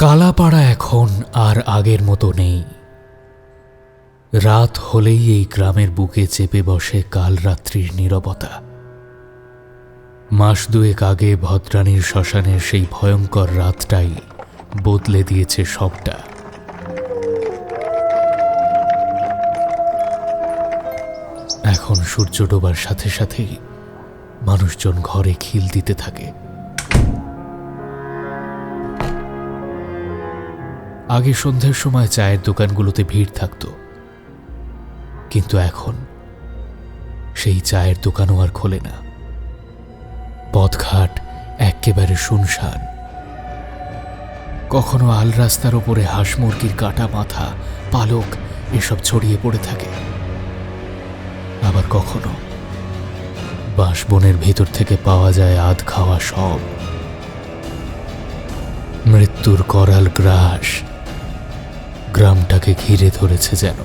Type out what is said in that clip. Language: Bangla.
কালাপাড়া এখন আর আগের মতো নেই। রাত হলেই এই গ্রামের বুকে চেপে বসে কালরাত্রির নীরবতা। মাস দুয়েক আগে ভদ্রানীর শ্মশানের সেই ভয়ঙ্কর রাতটাই বদলে দিয়েছে সবটা। এখন সূর্য ডোবার সাথে সাথেই মানুষজন ঘরে খিল দিতে থাকে। আগে সন্ধ্যার সময় চায়ের দোকানগুলোতে ভিড় থাকত, কিন্তু এখন সেই চায়ের দোকানও আর খোলে না। পথঘাট একেবারে শুনশান। কখনো আল রাস্তার ওপরে হাঁস মুরগির কাটা মাথা, পালক এসব ছড়িয়ে পড়ে থাকে, আবার কখনো বাঁশবনের ভেতর থেকে পাওয়া যায় আধ খাওয়া সব। মৃত্যুর করাল গ্রাস গ্রামটাকে ঘিরে ধরেছে যেন।